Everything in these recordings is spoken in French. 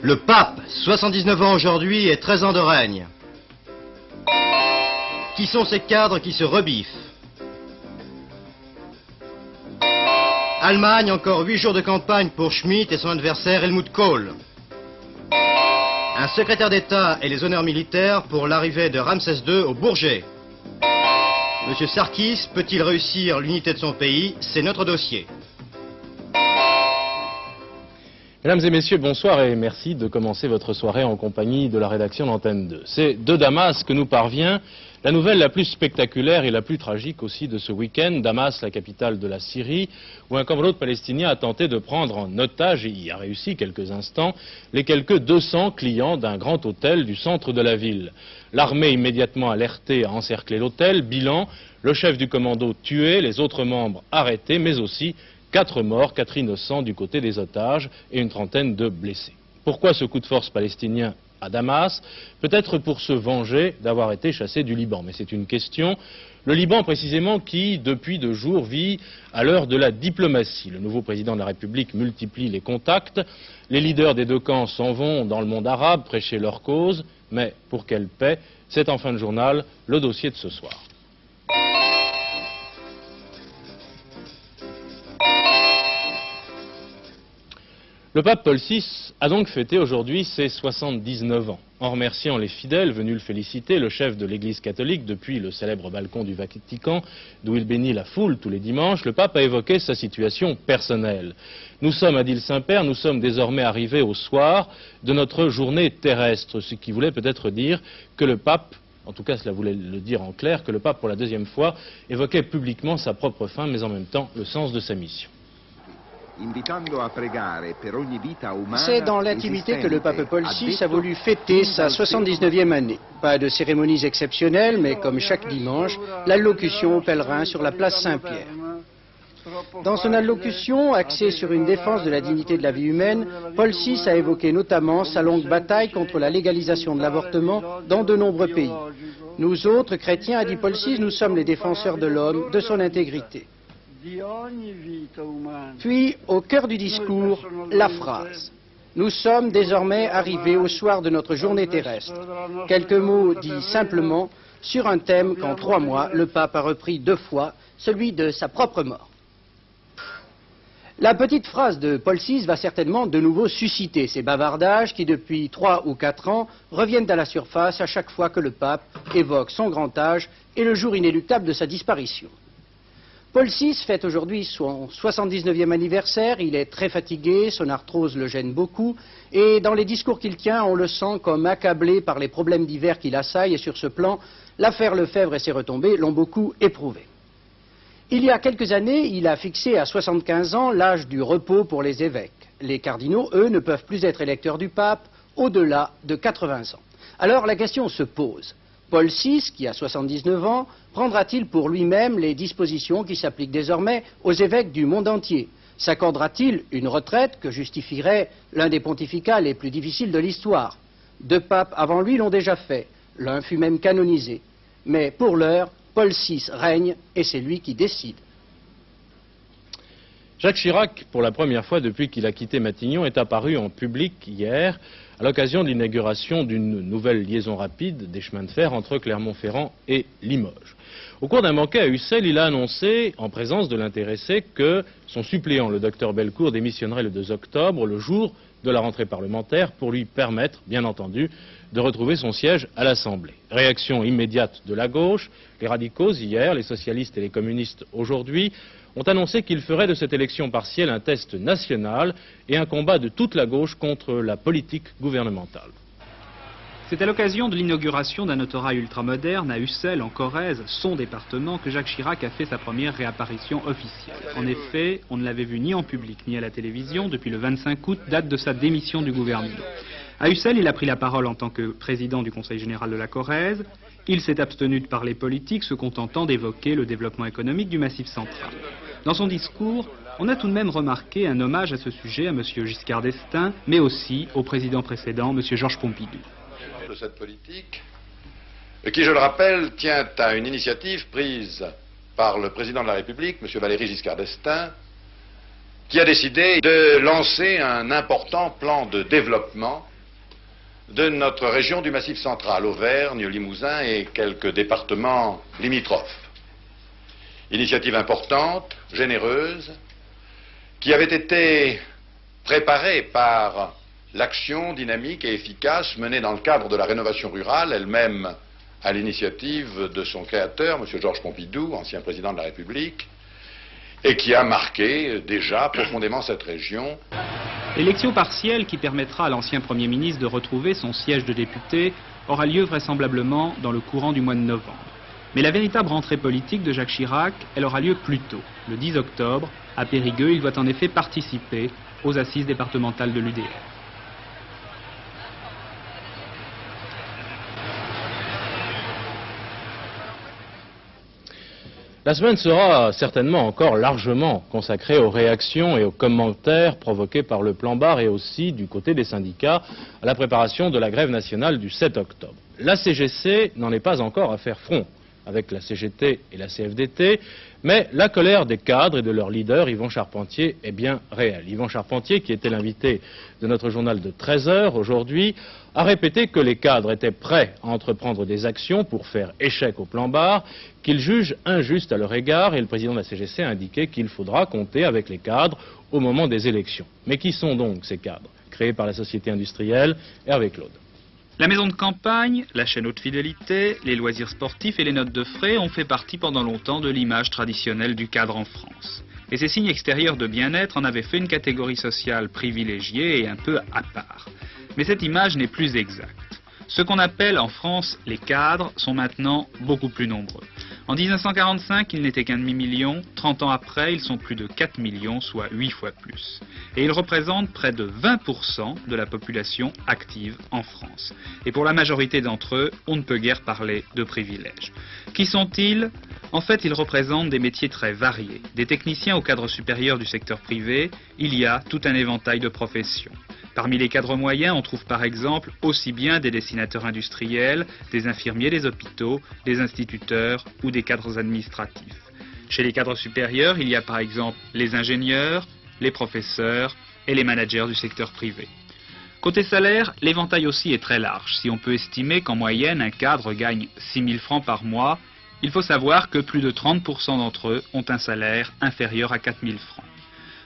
Le pape, 79 ans aujourd'hui et 13 ans de règne. Qui sont ces cadres qui se rebiffent? Allemagne, encore 8 jours de campagne pour Schmitt et son adversaire Helmut Kohl. Un secrétaire d'État et les honneurs militaires pour l'arrivée de Ramsès II au Bourget. Monsieur Sarkis peut-il réussir l'unité de son pays? C'est notre dossier. Mesdames et messieurs, bonsoir et merci de commencer votre soirée en compagnie de la rédaction d'Antenne 2. C'est de Damas que nous parvient la nouvelle la plus spectaculaire et la plus tragique aussi de ce week-end. Damas, la capitale de la Syrie, où un commando palestinien a tenté de prendre en otage, et y a réussi quelques instants, les quelques 200 clients d'un grand hôtel du centre de la ville. L'armée immédiatement alertée a encerclé l'hôtel. Bilan, le chef du commando tué, les autres membres arrêtés, mais aussi 4 morts, 4 innocents du côté des otages et une trentaine de blessés. Pourquoi ce coup de force palestinien à Damas? Peut-être pour se venger d'avoir été chassé du Liban, mais c'est une question. Le Liban précisément qui, depuis 2 jours, vit à l'heure de la diplomatie. Le nouveau président de la République multiplie les contacts. Les leaders des 2 camps s'en vont dans le monde arabe prêcher leur cause. Mais pour quelle paix? C'est en fin de journal le dossier de ce soir. Le pape Paul VI a donc fêté aujourd'hui ses 79 ans. En remerciant les fidèles venus le féliciter, le chef de l'Église catholique, depuis le célèbre balcon du Vatican, d'où il bénit la foule tous les dimanches, le pape a évoqué sa situation personnelle. Nous sommes, a-t-il Saint-Père, nous sommes désormais arrivés au soir de notre journée terrestre, ce qui voulait peut-être dire que le pape, en tout cas cela voulait le dire en clair, que le pape pour la 2e fois évoquait publiquement sa propre fin, mais en même temps le sens de sa mission. C'est dans l'intimité que le pape Paul VI a voulu fêter sa 79e année. Pas de cérémonies exceptionnelles, mais comme chaque dimanche, l'allocution aux pèlerins sur la place Saint-Pierre. Dans son allocution, axée sur une défense de la dignité de la vie humaine, Paul VI a évoqué notamment sa longue bataille contre la légalisation de l'avortement dans de nombreux pays. Nous autres, chrétiens, a dit Paul VI, nous sommes les défenseurs de l'homme, de son intégrité. Puis, au cœur du discours, la phrase. Nous sommes désormais arrivés au soir de notre journée terrestre. Quelques mots dits simplement sur un thème qu'en 3 mois, le pape a repris 2 fois, celui de sa propre mort. La petite phrase de Paul VI va certainement de nouveau susciter ces bavardages qui, depuis 3 ou 4 ans, reviennent à la surface à chaque fois que le pape évoque son grand âge et le jour inéluctable de sa disparition. Paul VI fête aujourd'hui son 79e anniversaire, il est très fatigué, son arthrose le gêne beaucoup, et dans les discours qu'il tient, on le sent comme accablé par les problèmes divers qui l'assaillent, et sur ce plan, l'affaire Lefebvre et ses retombées l'ont beaucoup éprouvé. Il y a quelques années, il a fixé à 75 ans l'âge du repos pour les évêques. Les cardinaux, eux, ne peuvent plus être électeurs du pape au-delà de 80 ans. Alors la question se pose. Paul VI, qui a 79 ans, prendra-t-il pour lui-même les dispositions qui s'appliquent désormais aux évêques du monde entier? S'accordera-t-il une retraite que justifierait l'un des pontificats les plus difficiles de l'histoire? 2 papes avant lui l'ont déjà fait, l'un fut même canonisé. Mais pour l'heure, Paul VI règne et c'est lui qui décide. Jacques Chirac, pour la première fois depuis qu'il a quitté Matignon, est apparu en public hier à l'occasion de l'inauguration d'une nouvelle liaison rapide des chemins de fer entre Clermont-Ferrand et Limoges. Au cours d'un banquet à Ussel, il a annoncé, en présence de l'intéressé, que son suppléant, le docteur Bellecour, démissionnerait le 2 octobre, le jour de la rentrée parlementaire, pour lui permettre, bien entendu, de retrouver son siège à l'Assemblée. Réaction immédiate de la gauche, les radicaux hier, les socialistes et les communistes aujourd'hui, ont annoncé qu'ils feraient de cette élection partielle un test national et un combat de toute la gauche contre la politique gouvernementale. C'est à l'occasion de l'inauguration d'un autorail ultramoderne à Ussel, en Corrèze, son département, que Jacques Chirac a fait sa première réapparition officielle. En effet, on ne l'avait vu ni en public ni à la télévision depuis le 25 août, date de sa démission du gouvernement. À Ussel, il a pris la parole en tant que président du Conseil général de la Corrèze. Il s'est abstenu de parler politique, se contentant d'évoquer le développement économique du Massif central. Dans son discours, on a tout de même remarqué un hommage à ce sujet à M. Giscard d'Estaing, mais aussi au président précédent, M. Georges Pompidou. De cette politique, qui, je le rappelle, tient à une initiative prise par le président de la République, M. Valéry Giscard d'Estaing, qui a décidé de lancer un important plan de développement de notre région du Massif central, Auvergne, Limousin et quelques départements limitrophes. Initiative importante, généreuse, qui avait été préparée par l'action dynamique et efficace menée dans le cadre de la rénovation rurale, elle-même à l'initiative de son créateur, M. Georges Pompidou, ancien président de la République, et qui a marqué déjà profondément cette région. L'élection partielle qui permettra à l'ancien Premier ministre de retrouver son siège de député aura lieu vraisemblablement dans le courant du mois de novembre. Mais la véritable rentrée politique de Jacques Chirac, elle aura lieu plus tôt, le 10 octobre. À Périgueux, il doit en effet participer aux assises départementales de l'UDR. La semaine sera certainement encore largement consacrée aux réactions et aux commentaires provoqués par le plan Barre et aussi du côté des syndicats à la préparation de la grève nationale du 7 octobre. La CGC n'en est pas encore à faire front avec la CGT et la CFDT, mais la colère des cadres et de leur leader, Yvon Charpentier, est bien réelle. Yvon Charpentier, qui était l'invité de notre journal de 13 heures aujourd'hui, a répété que les cadres étaient prêts à entreprendre des actions pour faire échec au plan Barre, qu'il juge injuste à leur égard, et le président de la CGC a indiqué qu'il faudra compter avec les cadres au moment des élections. Mais qui sont donc ces cadres, créés par la société industrielle? Hervé Claude. La maison de campagne, la chaîne haute fidélité, les loisirs sportifs et les notes de frais ont fait partie pendant longtemps de l'image traditionnelle du cadre en France. Et ces signes extérieurs de bien-être en avaient fait une catégorie sociale privilégiée et un peu à part. Mais cette image n'est plus exacte. Ce qu'on appelle en France les cadres sont maintenant beaucoup plus nombreux. En 1945, ils n'étaient qu'un demi-million. 30 ans après, ils sont plus de 4 millions, soit 8 fois plus. Et ils représentent près de 20% de la population active en France. Et pour la majorité d'entre eux, on ne peut guère parler de privilèges. Qui sont-ils? En fait, ils représentent des métiers très variés. Des techniciens au cadre supérieur du secteur privé, il y a tout un éventail de professions. Parmi les cadres moyens, on trouve par exemple aussi bien des dessinateurs industriels, des infirmiers des hôpitaux, des instituteurs ou des cadres administratifs. Chez les cadres supérieurs, il y a par exemple les ingénieurs, les professeurs et les managers du secteur privé. Côté salaire, l'éventail aussi est très large. Si on peut estimer qu'en moyenne, un cadre gagne 6 000 francs par mois, il faut savoir que plus de 30% d'entre eux ont un salaire inférieur à 4 000 francs.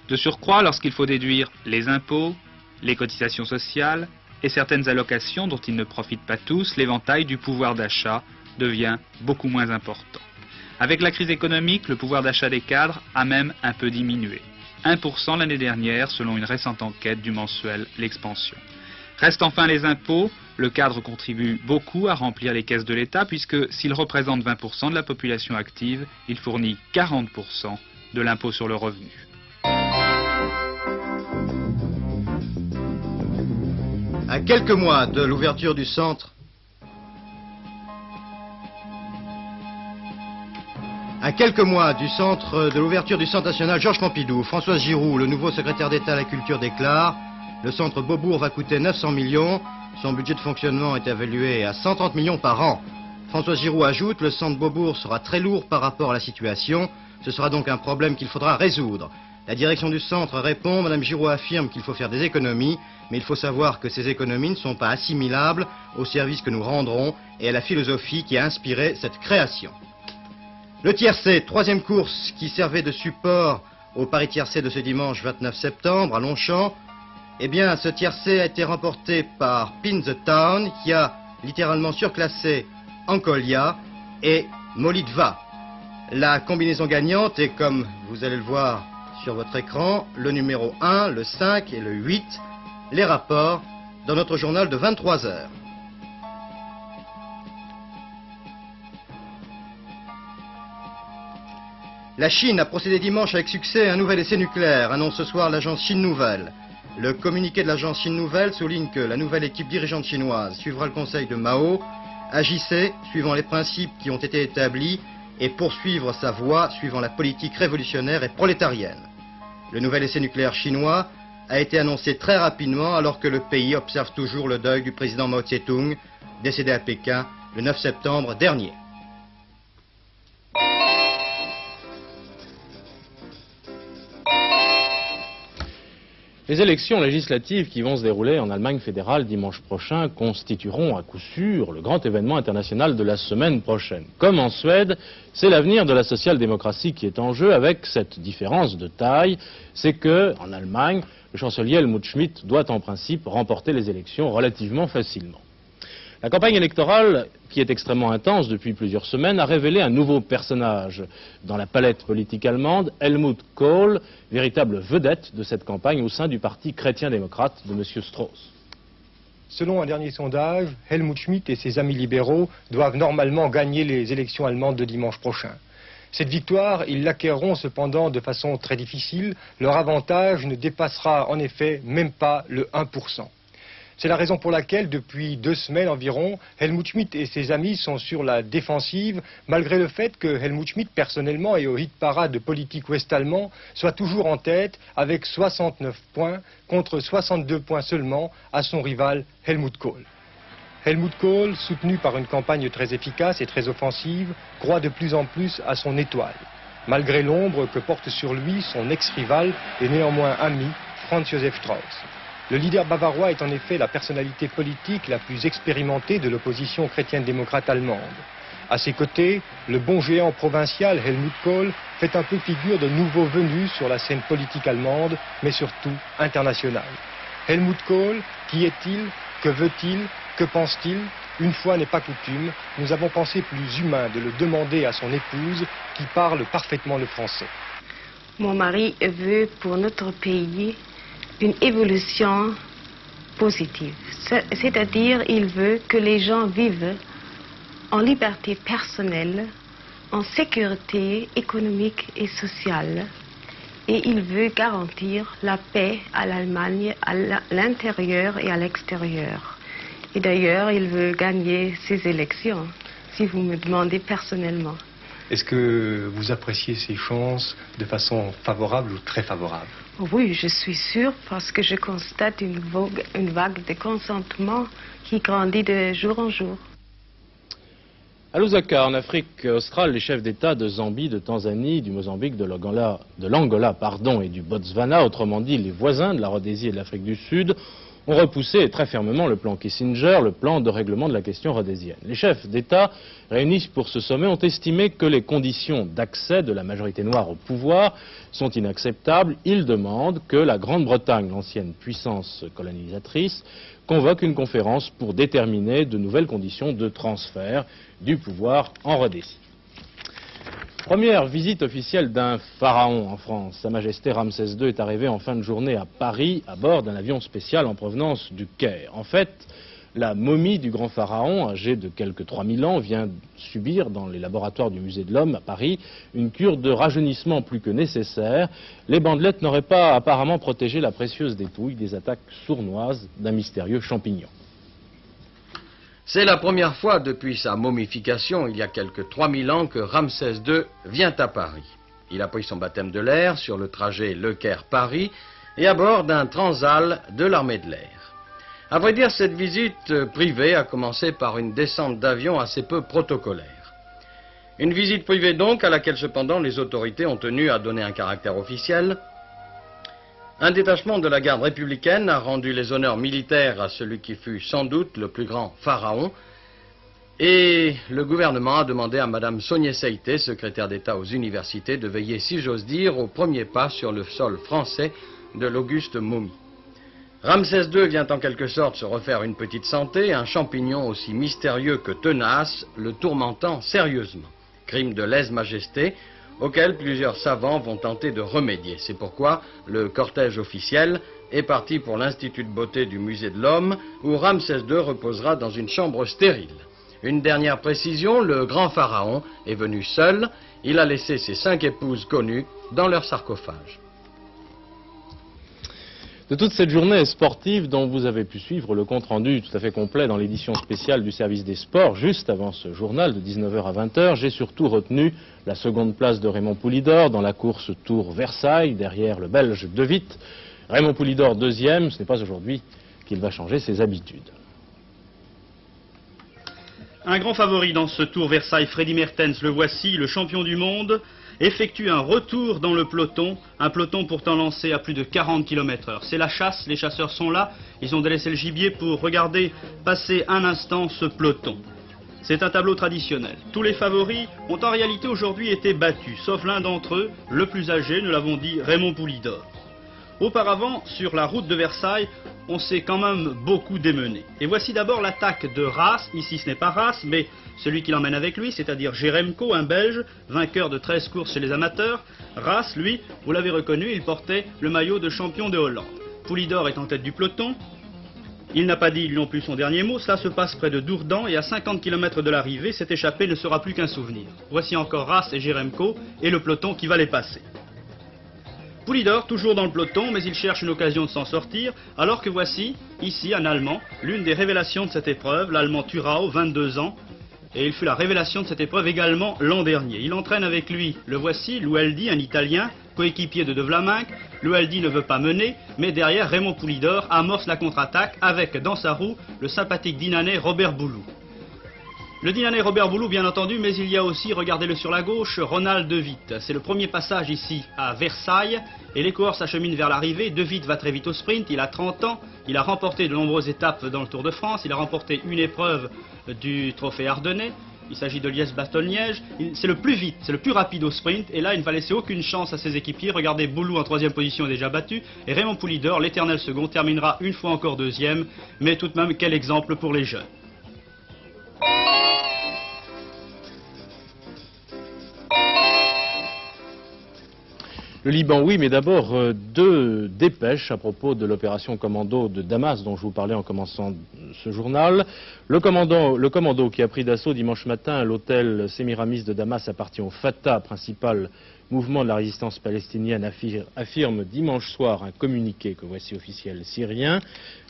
De surcroît, lorsqu'il faut déduire les impôts, les cotisations sociales et certaines allocations dont ils ne profitent pas tous, l'éventail du pouvoir d'achat devient beaucoup moins important. Avec la crise économique, le pouvoir d'achat des cadres a même un peu diminué. 1% l'année dernière, selon une récente enquête du mensuel L'Expansion. Restent enfin les impôts. Le cadre contribue beaucoup à remplir les caisses de l'État puisque s'il représente 20% de la population active, il fournit 40% de l'impôt sur le revenu. À quelques mois de l'ouverture du centre national Georges Pompidou, Françoise Giroud, le nouveau secrétaire d'État à la culture, déclare: le centre Beaubourg va coûter 900 millions, son budget de fonctionnement est évalué à 130 millions par an. Françoise Giroud ajoute: le centre Beaubourg sera très lourd par rapport à la situation, ce sera donc un problème qu'il faudra résoudre. La direction du centre répond: Madame Giroud affirme qu'il faut faire des économies, mais il faut savoir que ces économies ne sont pas assimilables au service que nous rendrons et à la philosophie qui a inspiré cette création. Le tiercé, troisième course qui servait de support au Paris tiercé de ce dimanche 29 septembre à Longchamp, eh bien ce tiercé a été remporté par Pin the Town qui a littéralement surclassé Ancolia et Molitva. La combinaison gagnante est, comme vous allez le voir sur votre écran, le numéro 1, le 5 et le 8, les rapports dans notre journal de 23 heures. La Chine a procédé dimanche avec succès à un nouvel essai nucléaire, annonce ce soir l'agence Chine Nouvelle. Le communiqué de l'agence Chine Nouvelle souligne que la nouvelle équipe dirigeante chinoise suivra le conseil de Mao, agissait suivant les principes qui ont été établis et poursuivre sa voie suivant la politique révolutionnaire et prolétarienne. Le nouvel essai nucléaire chinois a été annoncé très rapidement alors que le pays observe toujours le deuil du président Mao Tse-tung, décédé à Pékin le 9 septembre dernier. Les élections législatives qui vont se dérouler en Allemagne fédérale dimanche prochain constitueront à coup sûr le grand événement international de la semaine prochaine. Comme en Suède, c'est l'avenir de la social-démocratie qui est en jeu, avec cette différence de taille, c'est que, en Allemagne, le chancelier Helmut Schmidt doit en principe remporter les élections relativement facilement. La campagne électorale, qui est extrêmement intense depuis plusieurs semaines, a révélé un nouveau personnage dans la palette politique allemande, Helmut Kohl, véritable vedette de cette campagne au sein du parti chrétien-démocrate de M. Strauss. Selon un dernier sondage, Helmut Schmidt et ses amis libéraux doivent normalement gagner les élections allemandes de dimanche prochain. Cette victoire, ils l'acquerront cependant de façon très difficile. Leur avantage ne dépassera en effet même pas le 1%. C'est la raison pour laquelle, depuis 2 semaines environ, Helmut Schmidt et ses amis sont sur la défensive, malgré le fait que Helmut Schmidt, personnellement et au hit-parade politique ouest-allemand, soit toujours en tête avec 69 points contre 62 points seulement à son rival Helmut Kohl. Helmut Kohl, soutenu par une campagne très efficace et très offensive, croit de plus en plus à son étoile. Malgré l'ombre que porte sur lui son ex-rival et néanmoins ami, Franz Josef Strauss. Le leader bavarois est en effet la personnalité politique la plus expérimentée de l'opposition chrétienne-démocrate allemande. À ses côtés, le bon géant provincial Helmut Kohl fait un peu figure de nouveau venu sur la scène politique allemande, mais surtout internationale. Helmut Kohl, qui est-il? Que veut-il? Que pense-t-il? Une fois n'est pas coutume, nous avons pensé plus humain de le demander à son épouse, qui parle parfaitement le français. Mon mari veut pour notre pays une évolution positive. C'est-à-dire, il veut que les gens vivent en liberté personnelle, en sécurité économique et sociale. Et il veut garantir la paix à l'Allemagne, à l'intérieur et à l'extérieur. Et d'ailleurs, il veut gagner ces élections, si vous me demandez personnellement. Est-ce que vous appréciez ces chances de façon favorable ou très favorable? Oui, je suis sûre, parce que je constate une vague de consentement qui grandit de jour en jour. À Lusaka, en Afrique australe, les chefs d'État de Zambie, de Tanzanie, du Mozambique, de l'Angola, et du Botswana, autrement dit les voisins de la Rhodésie et de l'Afrique du Sud, ont repoussé très fermement le plan Kissinger, le plan de règlement de la question rhodésienne. Les chefs d'État réunis pour ce sommet ont estimé que les conditions d'accès de la majorité noire au pouvoir sont inacceptables. Ils demandent que la Grande-Bretagne, l'ancienne puissance colonisatrice, convoque une conférence pour déterminer de nouvelles conditions de transfert du pouvoir en Rhodésie. Première visite officielle d'un pharaon en France. Sa Majesté Ramsès II est arrivé en fin de journée à Paris à bord d'un avion spécial en provenance du Caire. En fait, la momie du grand pharaon, âgée de quelques 3000 ans, vient subir dans les laboratoires du Musée de l'Homme à Paris une cure de rajeunissement plus que nécessaire. Les bandelettes n'auraient pas apparemment protégé la précieuse dépouille des attaques sournoises d'un mystérieux champignon. C'est la première fois depuis sa momification, il y a quelques 3000 ans, que Ramsès II vient à Paris. Il a pris son baptême de l'air sur le trajet Le Caire-Paris et à bord d'un Transall de l'armée de l'air. À vrai dire, cette visite privée a commencé par une descente d'avion assez peu protocolaire. Une visite privée donc, à laquelle cependant les autorités ont tenu à donner un caractère officiel. Un détachement de la garde républicaine a rendu les honneurs militaires à celui qui fut sans doute le plus grand pharaon. Et le gouvernement a demandé à Madame Sogné Seïté, secrétaire d'État aux universités, de veiller, si j'ose dire, au premier pas sur le sol français de l'auguste momie. Ramsès II vient en quelque sorte se refaire une petite santé, un champignon aussi mystérieux que tenace, le tourmentant sérieusement. Crime de lèse-majesté, auquel plusieurs savants vont tenter de remédier. C'est pourquoi le cortège officiel est parti pour l'Institut de beauté du Musée de l'Homme, où Ramsès II reposera dans une chambre stérile. Une dernière précision, le grand pharaon est venu seul, il a laissé ses 5 épouses connues dans leur sarcophage. De toute cette journée sportive dont vous avez pu suivre le compte-rendu tout à fait complet dans l'édition spéciale du service des sports, juste avant ce journal de 19h à 20h, j'ai surtout retenu la seconde place de Raymond Poulidor dans la course Tour Versailles, derrière le Belge De Witt. Raymond Poulidor deuxième, ce n'est pas aujourd'hui qu'il va changer ses habitudes. Un grand favori dans ce Tour Versailles, Freddy Mertens, le voici, le champion du monde, effectue un retour dans le peloton, un peloton pourtant lancé à plus de 40 km/h. C'est la chasse, les chasseurs sont là, ils ont délaissé le gibier pour regarder passer un instant ce peloton. C'est un tableau traditionnel. Tous les favoris ont en réalité aujourd'hui été battus, sauf l'un d'entre eux, le plus âgé, nous l'avons dit, Raymond Poulidor. Auparavant, sur la route de Versailles, on s'est quand même beaucoup démené. Et voici d'abord l'attaque de Raas. Ici ce n'est pas Raas, mais celui qui l'emmène avec lui, c'est-à-dire Jeremko, un Belge, vainqueur de 13 courses chez les amateurs. Raas, lui, vous l'avez reconnu, il portait le maillot de champion de Hollande. Poulidor est en tête du peloton. Il n'a pas dit non plus son dernier mot. Cela se passe près de Dourdan et à 50 km de l'arrivée, cette échappée ne sera plus qu'un souvenir. Voici encore Raas et Jeremko et le peloton qui va les passer. Poulidor, toujours dans le peloton, mais il cherche une occasion de s'en sortir, alors que voici, ici, un Allemand, l'une des révélations de cette épreuve, l'Allemand Thurau, 22 ans, et il fut la révélation de cette épreuve également l'an dernier. Il entraîne avec lui, le voici, Lualdi, un Italien, coéquipier de Vlaminck. Lualdi ne veut pas mener, mais derrière, Raymond Poulidor amorce la contre-attaque avec, dans sa roue, le sympathique Dinanais Robert Boulou. Le Dinanais Robert Boulou, bien entendu, mais il y a aussi, regardez-le sur la gauche, Ronald De Witt. C'est le premier passage ici à Versailles, et les coureurs s'acheminent vers l'arrivée. De Witt va très vite au sprint, il a 30 ans, il a remporté de nombreuses étapes dans le Tour de France, il a remporté une épreuve du Trophée Ardennais, il s'agit de Liège-Bastogne-Liège, c'est le plus vite, c'est le plus rapide au sprint, et là il ne va laisser aucune chance à ses équipiers. Regardez, Boulou en 3e position est déjà battu, et Raymond Poulidor, l'éternel second, terminera une fois encore 2e, mais tout de même quel exemple pour les jeunes. Le Liban, oui, mais d'abord deux dépêches à propos de l'opération commando de Damas dont je vous parlais en commençant ce journal. Le commando qui a pris d'assaut dimanche matin l'hôtel Semiramis de Damas appartient au Fatah, principal mouvement de la résistance palestinienne, affirme dimanche soir un communiqué que voici officiel syrien.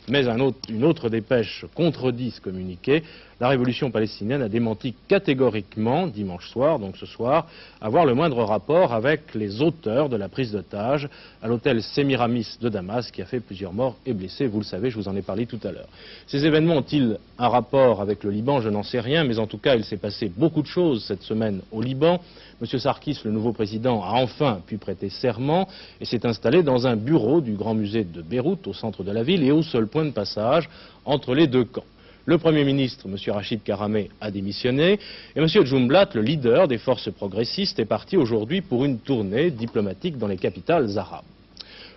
Mais une autre dépêche contredit ce communiqué. La révolution palestinienne a démenti catégoriquement, dimanche soir, donc ce soir, avoir le moindre rapport avec les auteurs de la prise d'otages à l'hôtel Semiramis de Damas, qui a fait plusieurs morts et blessés. Vous le savez, je vous en ai parlé tout à l'heure. Ces événements ont-ils un rapport avec le Liban? Je n'en sais rien, mais en tout cas, il s'est passé beaucoup de choses cette semaine au Liban. M. Sarkis, le nouveau président, a enfin pu prêter serment et s'est installé dans un bureau du Grand Musée de Beyrouth, au centre de la ville, et au seul point de passage entre les deux camps. Le Premier ministre, M. Rachid Karameh, a démissionné et M. Jumblat, le leader des forces progressistes, est parti aujourd'hui pour une tournée diplomatique dans les capitales arabes.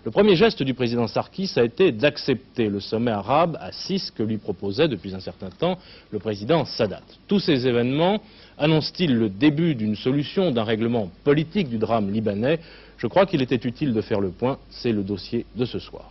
Le premier geste du président Sarkis a été d'accepter le sommet arabe à 6 que lui proposait depuis un certain temps le président Sadat. Tous ces événements annoncent-ils le début d'une solution, d'un règlement politique du drame libanais? Je crois qu'il était utile de faire le point, c'est le dossier de ce soir.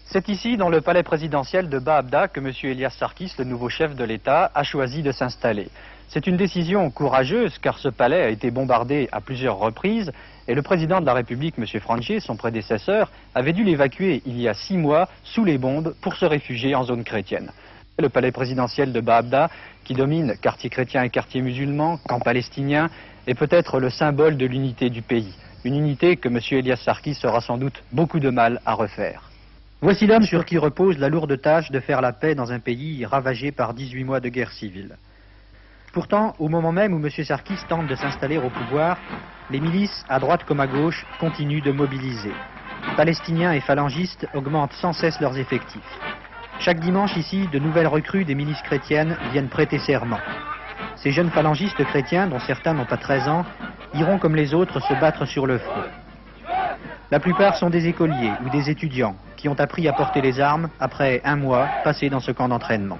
C'est ici, dans le palais présidentiel de Baabda, que M. Elias Sarkis, le nouveau chef de l'État, a choisi de s'installer. C'est une décision courageuse, car ce palais a été bombardé à plusieurs reprises, et le président de la République, M. Frangier, son prédécesseur, avait dû l'évacuer il y a 6 mois sous les bombes pour se réfugier en zone chrétienne. Le palais présidentiel de Baabda, qui domine quartier chrétien et quartier musulman, camp palestinien, est peut-être le symbole de l'unité du pays. Une unité que M. Elias Sarkis aura sans doute beaucoup de mal à refaire. Voici l'homme sur qui repose la lourde tâche de faire la paix dans un pays ravagé par 18 mois de guerre civile. Pourtant, au moment même où M. Sarkis tente de s'installer au pouvoir, les milices, à droite comme à gauche, continuent de mobiliser. Palestiniens et phalangistes augmentent sans cesse leurs effectifs. Chaque dimanche ici, de nouvelles recrues des milices chrétiennes viennent prêter serment. Ces jeunes phalangistes chrétiens, dont certains n'ont pas 13 ans, iront comme les autres se battre sur le front. La plupart sont des écoliers ou des étudiants qui ont appris à porter les armes après 1 mois passé dans ce camp d'entraînement.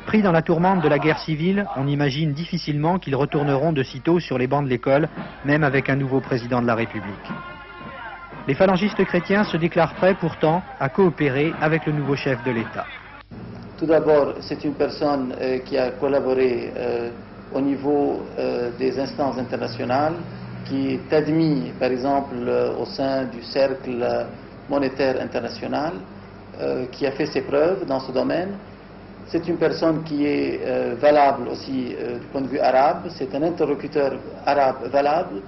Pris dans la tourmente de la guerre civile, on imagine difficilement qu'ils retourneront de sitôt sur les bancs de l'école, même avec un nouveau président de la République. Les phalangistes chrétiens se déclarent prêts pourtant à coopérer avec le nouveau chef de l'État. Tout d'abord, c'est une personne qui a collaboré au niveau des instances internationales, qui est admis, par exemple, au sein du cercle monétaire international, qui a fait ses preuves dans ce domaine. C'est une personne qui est valable aussi du point de vue arabe, c'est un interlocuteur arabe valable,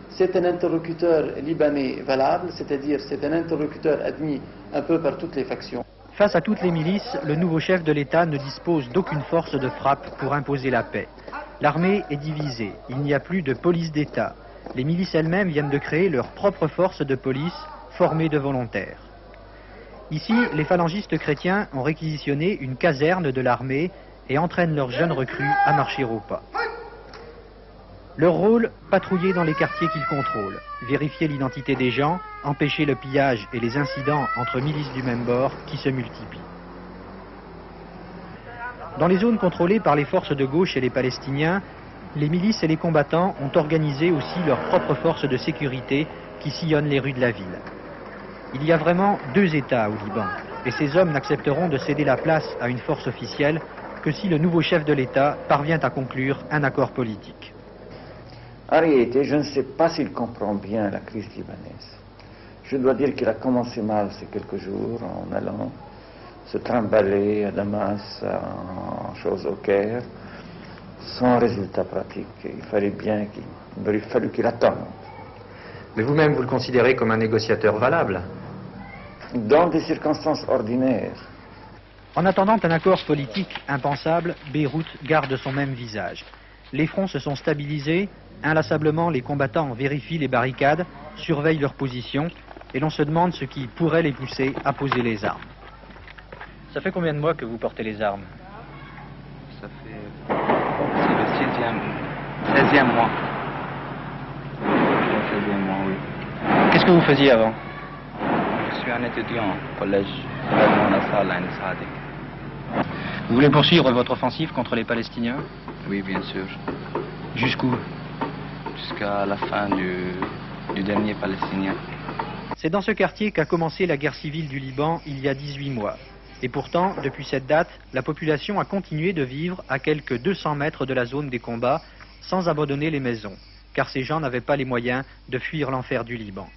c'est un interlocuteur libanais valable, c'est-à-dire c'est un interlocuteur admis un peu par toutes les factions. Face à toutes les milices, le nouveau chef de l'État ne dispose d'aucune force de frappe pour imposer la paix. L'armée est divisée, il n'y a plus de police d'État. Les milices elles-mêmes viennent de créer leur propre force de police, formée de volontaires. Ici, les phalangistes chrétiens ont réquisitionné une caserne de l'armée et entraînent leurs jeunes recrues à marcher au pas. Leur rôle, patrouiller dans les quartiers qu'ils contrôlent, vérifier l'identité des gens, empêcher le pillage et les incidents entre milices du même bord qui se multiplient. Dans les zones contrôlées par les forces de gauche et les Palestiniens, les milices et les combattants ont organisé aussi leurs propres forces de sécurité qui sillonnent les rues de la ville. Il y a vraiment deux États au Liban, et ces hommes n'accepteront de céder la place à une force officielle que si le nouveau chef de l'État parvient à conclure un accord politique. En réalité, je ne sais pas s'il comprend bien la crise libanaise. Je dois dire qu'il a commencé mal ces quelques jours en allant se trimballer à Damas, en chose au Caire, sans résultat pratique. Il aurait fallu qu'il attende. Mais vous-même, vous le considérez comme un négociateur valable? Dans des circonstances ordinaires. En attendant un accord politique impensable, Beyrouth garde son même visage. Les fronts se sont stabilisés, inlassablement les combattants vérifient les barricades, surveillent leur position, et l'on se demande ce qui pourrait les pousser à poser les armes. Ça fait combien de mois que vous portez les armes? Ça fait... c'est le 16e mois. Le 16e mois, oui. Qu'est-ce que vous faisiez avant? Je suis un étudiant au collège Nasrallah Ain Sadik. Vous voulez poursuivre votre offensive contre les Palestiniens? Oui, bien sûr. Jusqu'où? Jusqu'à la fin du dernier Palestinien. C'est dans ce quartier qu'a commencé la guerre civile du Liban il y a 18 mois. Et pourtant, depuis cette date, la population a continué de vivre à quelques 200 mètres de la zone des combats, sans abandonner les maisons, car ces gens n'avaient pas les moyens de fuir l'enfer du Liban.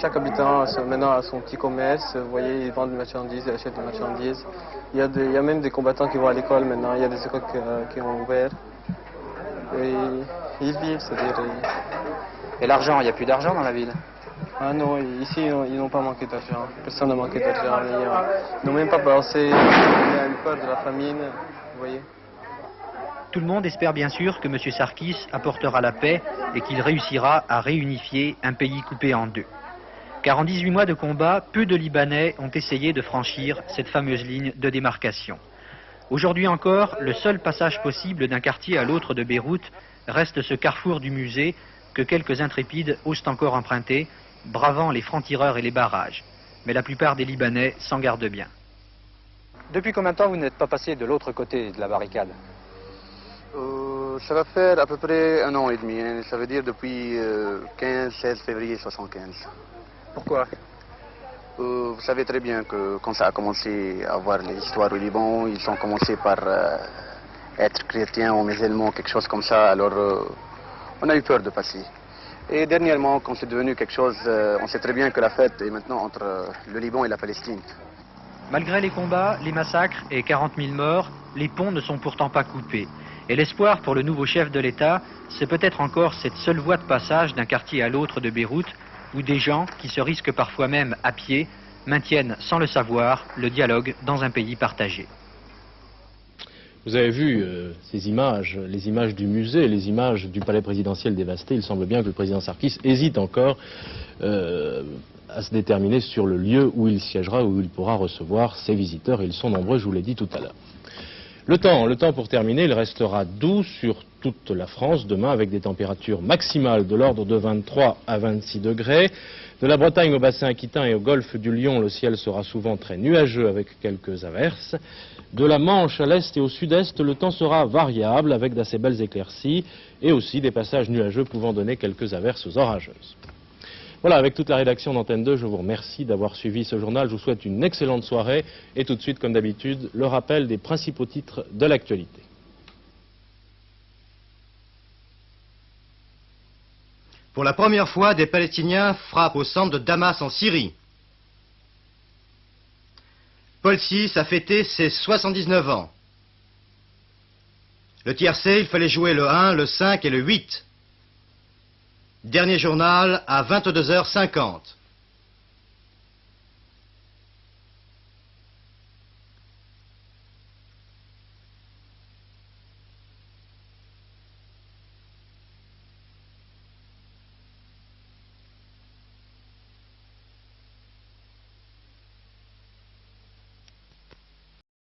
Chaque habitant maintenant a son petit commerce, vous voyez, ils vendent des marchandises, ils achètent des marchandises. Il y a même des combattants qui vont à l'école maintenant, il y a des écoles qui ont ouvert. Et ils vivent, c'est-à-dire... Et l'argent, il n'y a plus d'argent dans la ville? Ah non, ici, ils n'ont pas manqué d'argent. Personne n'a manqué d'argent. Ils n'ont même pas pensé à une peur de la famine, vous voyez. Tout le monde espère bien sûr que M. Sarkis apportera la paix et qu'il réussira à réunifier un pays coupé en deux. Car en 18 mois de combat, peu de Libanais ont essayé de franchir cette fameuse ligne de démarcation. Aujourd'hui encore, le seul passage possible d'un quartier à l'autre de Beyrouth reste ce carrefour du musée que quelques intrépides osent encore emprunter, bravant les francs-tireurs et les barrages. Mais la plupart des Libanais s'en gardent bien. Depuis combien de temps vous n'êtes pas passé de l'autre côté de la barricade? Ça va faire à peu près 1 an et demi, hein. Ça veut dire depuis 15-16 février 75. Pourquoi? Vous savez très bien que quand ça a commencé à avoir les histoires au Liban, ils ont commencé par être chrétiens ou musulmans, quelque chose comme ça, alors on a eu peur de passer. Et dernièrement, quand c'est devenu quelque chose, on sait très bien que la fête est maintenant entre le Liban et la Palestine. Malgré les combats, les massacres et 40 000 morts, les ponts ne sont pourtant pas coupés. Et l'espoir pour le nouveau chef de l'État, c'est peut-être encore cette seule voie de passage d'un quartier à l'autre de Beyrouth, où des gens, qui se risquent parfois même à pied, maintiennent sans le savoir le dialogue dans un pays partagé. Vous avez vu ces images, les images du musée, les images du palais présidentiel dévasté. Il semble bien que le président Sarkis hésite encore à se déterminer sur le lieu où il siégera, où il pourra recevoir ses visiteurs. Et ils sont nombreux, je vous l'ai dit tout à l'heure. Le temps pour terminer, il restera doux sur toute la France demain avec des températures maximales de l'ordre de 23 à 26 degrés. De la Bretagne au bassin aquitain et au golfe du Lion, le ciel sera souvent très nuageux avec quelques averses. De la Manche à l'est et au sud-est, le temps sera variable avec d'assez belles éclaircies et aussi des passages nuageux pouvant donner quelques averses orageuses. Voilà, avec toute la rédaction d'Antenne 2, je vous remercie d'avoir suivi ce journal. Je vous souhaite une excellente soirée et tout de suite, comme d'habitude, le rappel des principaux titres de l'actualité. Pour la première fois, des Palestiniens frappent au centre de Damas en Syrie. Paul VI a fêté ses 79 ans. Le tiercé, il fallait jouer le 1, le 5 et le 8. Dernier journal à 22h50.